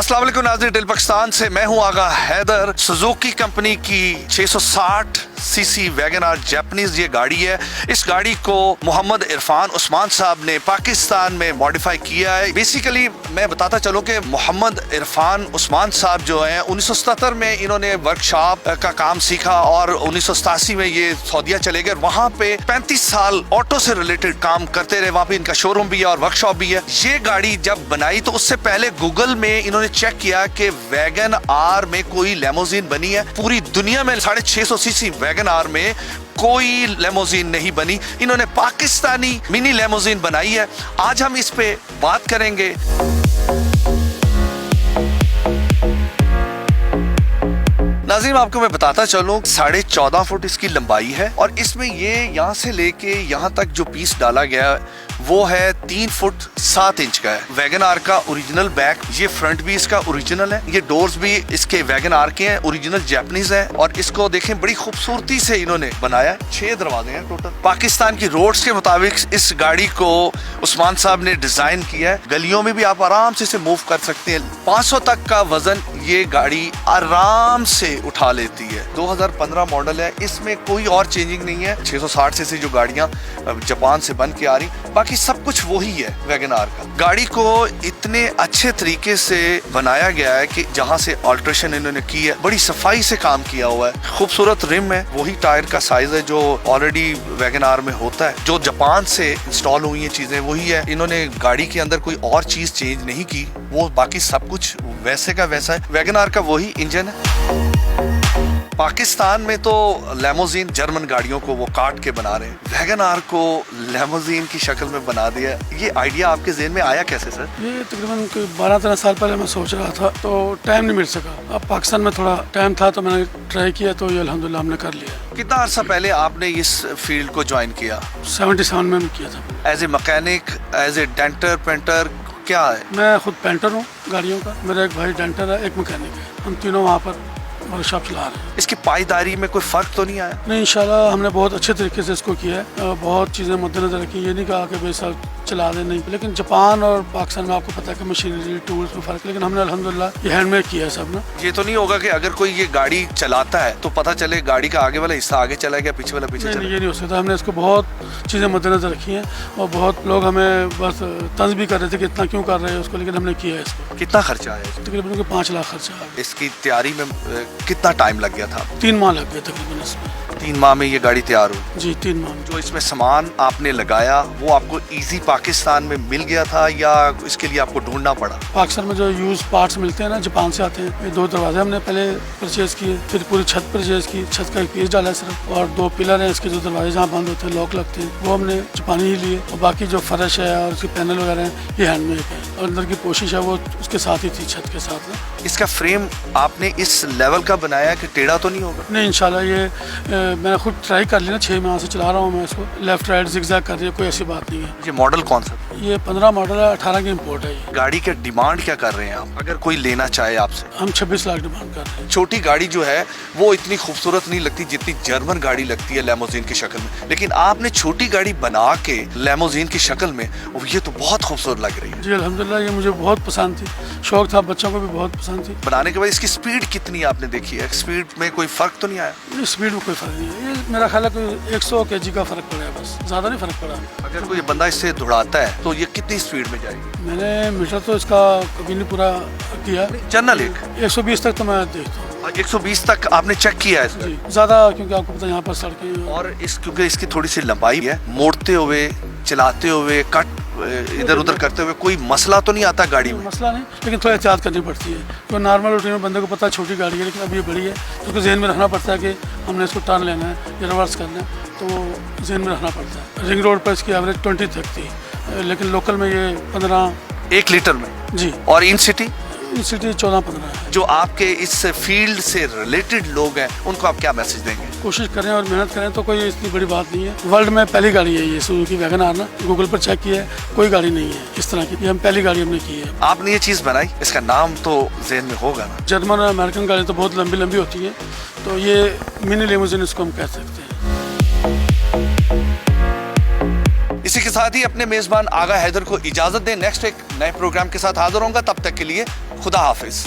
अस्सलाम वालेकुम नाज़रीन, दिल पाकिस्तान से मैं हूं आगा हैदर। सुजुकी कंपनी की 660 सीसी वैगन आर जैपनीज ये गाड़ी है। इस गाड़ी को मोहम्मद इरफान उस्मान साहब ने पाकिस्तान में मॉडिफाई किया है। बेसिकली मैं बताता चलूं कि मोहम्मद इरफान उस्मान साहब जो हैं 1977 में इन्होंने वर्कशॉप का काम सीखा और 1987 में ये सऊदीया चले गए। वहाँ पे 35 साल ऑटो से रिलेटेड काम करते रहे। वहाँ पे इनका शोरूम भी है और वर्कशॉप भी है। ये गाड़ी जब बनाई तो उससे पहले गूगल में इन्होंने चेक किया कि वैगन आर में कोई लेमोजीन बनी है। पूरी दुनिया में 650 सीसी वैगन आर में कोई लेमोजीन नहीं बनी। इन्होंने पाकिस्तानी मिनी लेमोजीन बनाई है। आज हम इस पे बात करेंगे। नाज़रीन, आपको मैं बताता चलूं 14.5 फुट इसकी लंबाई है और इसमें ये यहाँ से लेके यहाँ तक जो पीस डाला गया है वो है 3 फुट 7 इंच का है। वैगन आर का ओरिजिनल बैक, ये फ्रंट भी इसका ओरिजिनल है। ये डोर्स भी इसके वैगन आर के हैं, ओरिजिनल जैपनीज है। और इसको देखें, बड़ी खूबसूरती से इन्होंने बनाया। 6 दरवाजे हैं टोटल। पाकिस्तान की रोड्स के मुताबिक इस गाड़ी को उस्मान साहब ने डिजाइन किया है। गलियों में भी आप आराम से इसे मूव कर सकते हैं। 500 तक का वजन ये गाड़ी आराम से उठा लेती है। 2015 मॉडल है। इसमें कोई और चेंजिंग नहीं है। 660 सीसी जो गाड़ियां जापान से बन के आ रही, बाकी सब कुछ वही है वैगन आर का। गाड़ी को इतने अच्छे तरीके से बनाया गया है कि जहां से ऑल्ट्रेशन इन्होंने की है, बड़ी सफाई से काम किया हुआ है। खूबसूरत रिम है, वही टायर का साइज है जो ऑलरेडी वैगन आर में होता है। जो जापान से इंस्टॉल हुई है चीजें वही है। इन्होंने गाड़ी के अंदर कोई और चीज चेंज नहीं की, वो बाकी सब कुछ वैसे का वैसा है। वैगन आर का वही इंजन है। पाकिस्तान में तो लेमोजीन जर्मन गाड़ियों को वो काट के बना रहे हैं, वैगन आर को लेमोजीन की शक्ल में बना दिया। ये आइडिया आपके ज़हन में आया कैसे सर? ये तकरीबन 12-13 साल पहले मैं सोच रहा था, तो टाइम नहीं मिल सका। अब पाकिस्तान में थोड़ा टाइम था तो मैंने ट्राई किया, तो ये अल्हम्दुलिल्लाह हमने कर लिया। कितना अर्सा पहले आपने इस फील्ड को ज्वाइन किया? 77 में किया था। As a mechanic, as a denter, painter, क्या है? मैं खुद पेंटर हूँ गाड़ियों का। मेरा एक भाई डेंटर है, एक मैकेनिक है। हम तीनों वहाँ पर वर्कशॉप चला रहे हैं। इसकी पायदारी में कोई फर्क तो नहीं आया? नहीं, इंशाल्लाह हमने बहुत अच्छे तरीके से इसको किया है। बहुत चीज़ें मद्देनजर रखी। ये नहीं कहा कि बेशक चला दे, नहीं। लेकिन जापान और पाकिस्तान में आपको पता है कि मशीनरी टूल्स में फ़र्क, लेकिन हमने अल्हम्दुलिल्लाह ये हैंडमेड किया है सब ना। ये तो नहीं होगा कि अगर कोई ये गाड़ी चलाता है तो पता चले गाड़ी का आगे वाला हिस्सा आगे चला गया, पीछे वाला पीछे चला गया? ये नहीं हो सकता। हमने इसको बहुत चीज़ें मद्देनजर रखी हैं और बहुत लोग हमें बस तंज भी कर रहे थे कि इतना क्यों कर रहे हैं उसको, लेकिन हमने किया है इसको। कितना खर्चा आया? तकरीबन 5 लाख खर्चा है। इसकी तैयारी में कितना टाइम लग गया था? 3 माह लग गए तकरीबन इसमें। 3 माह में ये गाड़ी तैयार हुई? जी, 3 माह। जो इसमें सामान आपने लगाया वो आपको इजी पाकिस्तान में मिल गया था या इसके लिए आपको ढूंढना पड़ा? पाकिस्तान में जो यूज पार्ट्स मिलते हैं ना, जापान से आते हैं। ये 2 दरवाजे हमने पहले परचेज किए, फिर पूरी छत परचेज की। छत का एक पीस डाला है सिर्फ, और 2 पिलर हैं इसके, जो दरवाजे जहाँ बंद होते हैं, लॉक लगते हैं, वो हमने जापानी ही लिए। और बाकी जो फर्श है और उसके पैनल वगैरह हैं, ये हैंडमेड है। और अंदर की कोशिश है वो उसके साथ ही थी, छत के साथ में। इसका फ्रेम आपने इस लेवल का बनाया कि टेढ़ा तो नहीं होगा? नहीं, इंशाल्लाह ये मैंने खुद ट्राई कर लिया। 6 माह से चला रहा हूँ मैं इसको। लेफ्ट राइट जिगजैग कर रही है, कोई ऐसी बात नहीं है। ये मॉडल कौन सा? ये 15 मॉडल है, 18 की इम्पोर्ट है। ये गाड़ी के डिमांड क्या कर रहे हैं आप, अगर कोई लेना चाहे आपसे? हम 26 लाख डिमांड कर रहे हैं। छोटी गाड़ी जो है वो इतनी खूबसूरत नहीं लगती जितनी जर्मन गाड़ी लगती है लेमोजीन की शक्ल में, लेकिन आपने छोटी गाड़ी बना के लेमोजीन की शक्ल में, ये तो बहुत खूबसूरत लग रही है। जी अल्हम्दुलिल्लाह, ये मुझे बहुत पसंद थी। शौक था, बच्चों को भी बहुत पसंद थी। बनाने के बाद इसकी स्पीड कितनी आपने देखी है? स्पीड में कोई फर्क तो नहीं आया? ये स्पीड में कोई फर्क नहीं है। ये मेरा ख्याल है कोई 100 kg का फर्क पड़ा है, बस, ज़्यादा नहीं फर्क पड़ा। अगर कोई बंदा इससे दौड़ाता है तो ये कितनी स्पीड में जाएगी? मैंने मीटर तो इसका कभी नहीं पूरा किया। जनरल 120 तक तो मैं देखता हूँ। 120 तक आपने चेक किया है इसका? जी, ज़्यादा, क्योंकि आपको पता है यहाँ पर सड़कें और क्योंकि इसकी थोड़ी सी लंबाई है, मोड़ते हुए, चलाते हुए, कट इधर उधर करते हुए कोई मसला तो नहीं आता गाड़ी में? मसला नहीं, लेकिन थोड़ा एहतियात करनी पड़ती है। तो नॉर्मल रूटीन में बंदे को पता है छोटी गाड़ी है, लेकिन अब ये बड़ी है, तो उसको जहन में रखना पड़ता है कि हमने इसको टर्न लेना है या रिवर्स करना है, तो वो जहन में रखना पड़ता है। रिंग रोड पर इसकी एवरेज 20 तक थी, लेकिन लोकल में ये 15 1 लीटर में। जी। और इन सिटी 14-15 है। जो आपके इस फील्ड से रिलेटेड लोग हैं उनको आप क्या मैसेज देंगे? कोशिश करें और मेहनत करें तो कोई इतनी बड़ी बात नहीं है। वर्ल्ड में पहली गाड़ी है ये सुजुकी वैगन आर ना, गूगल पर चेक किया है, कोई गाड़ी नहीं है इस तरह की। ये हम पहली गाड़ी हमने की है। आपने ये चीज़ बनाई, इसका नाम तो ज़हन में होगा ना? जर्मन और अमेरिकन गाड़ी तो बहुत लंबी लंबी होती है, तो ये मिनी लिमोजिन इसको हम कह सकते हैं। इसी के साथ ही अपने मेजबान आगा हैदर को इजाजत दें। नेक्स्ट एक नए प्रोग्राम के साथ हाजिर होऊंगा, तब तक के लिए खुदा हाफिज।